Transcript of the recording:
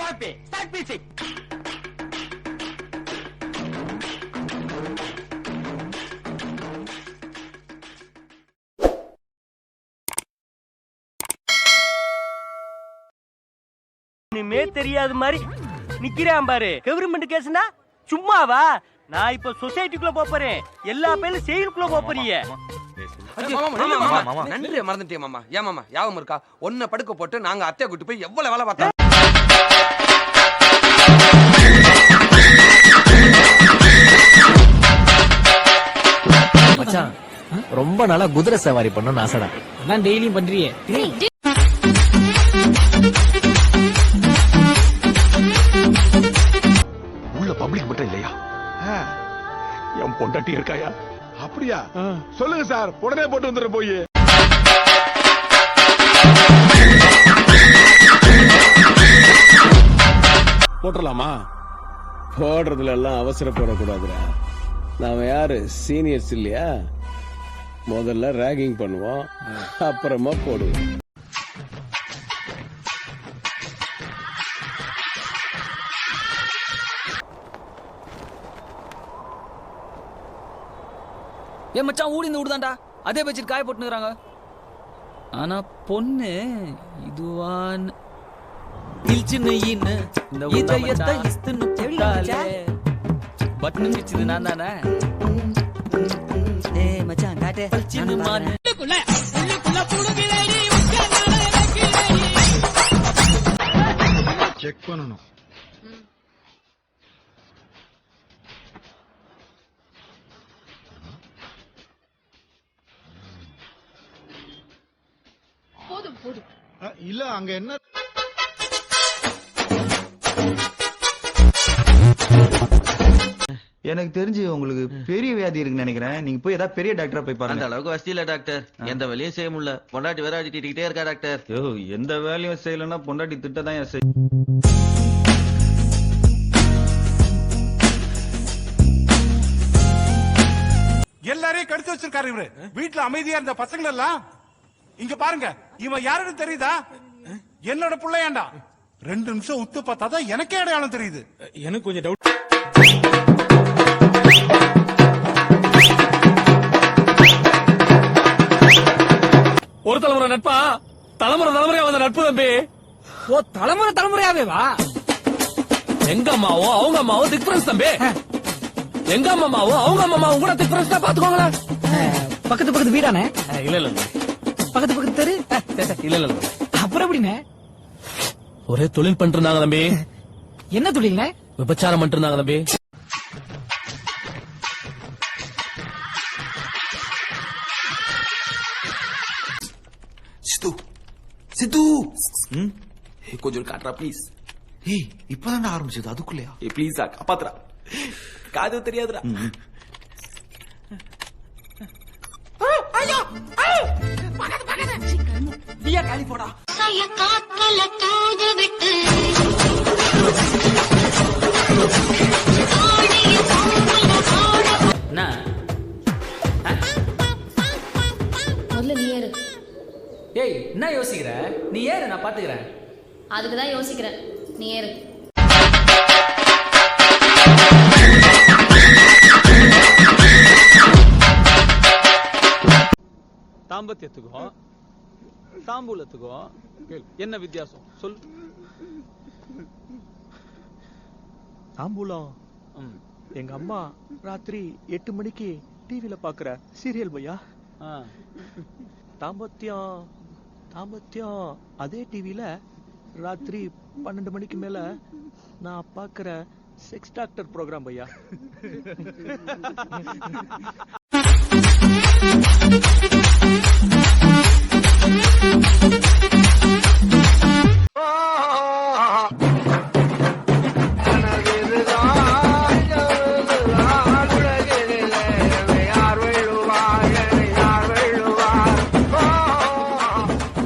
Start music. இனிமே தெரியாத மாதிரி நிக்கிறான் பாரு. கவர்மெண்ட் கேஸ்னா சும்மாவா? நான் இப்ப சொசைட்டிக்குள்ள போறேன். எல்லா பேரும் செயலுக்குள்ள போறீங்க. நன்றி மறந்துட்டே மாமா. ஏன் மாமா யாவும் இருக்கா? ஒன்ன படுக்க போட்டு நாங்க அத்தைய கூட்டி போய் எவ்வளவு வேலை பார்த்தோம். மச்சான் ரொம்ப நாளா குதிரை சவாரி பண்ணணும்னு ஆசைடா. அதான் டெய்லியும் பண்றியே. உள்ள பப்ளிக் மட்டும் இல்லையா? என் பொண்டாட்டி இருக்காயா? அப்படியா? சொல்லுங்க சார், உடனே போட்டு வந்துடுற போய். போட்டுடலாமா? போடுறதுல எல்லாம் அவசரப்படக்கூடாதுடா. நாம யாரு சீனியர்ஸ் இல்லையா? முதல்ல ராகிங் பண்ணுவோம், அப்புறமா போடுவோம். ஏ மச்சான் ஊடி இந்த ஊடுதான்டா. அதே வச்சுட்டு காய போட்டுனுறாங்க. ஆனா பொண்ணு இதுவான் இல்ச்சின்னு இந்த இதயத்தை இஸ்துன்னு போட்டாலே பட்டன் நிச்சது நான் தானே. டேய் மச்சான் காட்டு. இல்ச்சின்னு மானு உள்ளுக்குள்ள புடுங்கிலேடி செக் பண்ணனும். போதும் போதும். இல்ல அங்க என்ன எனக்கு தெரிஞ்சு உங்களுக்கு பெரிய வியாதி இருக்குன்னு நினைக்கிறேன். நீங்க போய் ஏதாவது பெரிய டாக்டரா போய் பாருங்க. அந்த அளவுக்கு வசதி இல்ல டாக்டர். எந்த வேலையும் செய்ய முடியல. பொண்டாட்டி வேற அடிக்கிட்டே இருக்கா டாக்டர். ஐயோ, எந்த வேலையும் செய்யலன்னா பொண்டாட்டி திட்டதான் செய். எல்லாரையும் கடிச்சு வச்சிருக்காரு இவரு. வீட்டுல அமைதியா இருந்த பசங்க எல்லாம் இங்க பாருங்க. இவன் யாருன்னு தெரியுதா? என்னோட பிள்ளையாண்டா. 2 நிமிஷம் உத்து பார்த்தாதான் எனக்கே அடையாளம் தெரியுது. எனக்கு கொஞ்சம் டவுட். ஒரு தலைமுறை நட்பா தலைமுறையா வந்த நட்பு தம்பி. ஓ தலைமுறையாவே வா. எங்க அம்மாவும் அவங்க அம்மாவும் டிஃபரன்ஸ் தம்பி. எங்க அம்மாவும் அவங்க அம்மாவும் கூட டிஃபரன்ஸ் தான் பாத்துக்கோங்களேன். பக்கத்து வீடானே? இல்ல இல்ல பக்கத்து தெரு? இல்ல இல்ல. அப்புறம் எப்படிண்ணே? ஒரே தொழில் பண்ணிட்டு இருந்தாங்க தம்பி. என்ன தொழில்ண்ணே? விபச்சாரம் பண்ணிட்டு இருந்தாங்க தம்பி. சித்து சித்து கொஞ்சம் காட்டுறா ப்ளீஸ். ஏய், இப்பதான் ஆரம்பிச்சது அதுக்குள்ளயா? ப்ளீஸா காப்பாத்துறா. காது தெரியாதுடா. நீயா காலி போடா. காத்தல தூது விட்டு முதல்ல நீ ஏறு. ஏய் என்ன யோசிக்கிற? நீ ஏறு, நான் பாத்துக்கிறேன். அதுக்குதான் யோசிக்கிறேன். நீ ஏறு. தாம்பத்தியத்துக்கும் தாம்பூலத்துக்கும் என்ன வித்தியாசம் சொல். தாம்பூலம் எங்க அம்மா ராத்திரி 8 மணிக்கு டிவில பாக்குற சீரியல் பையா. தாம்பத்தியம் அதே டிவில ராத்திரி 12 மணிக்கு மேல நான் பாக்குற செக்ஸ் டாக்டர் ப்ரோக்ராம் பையா.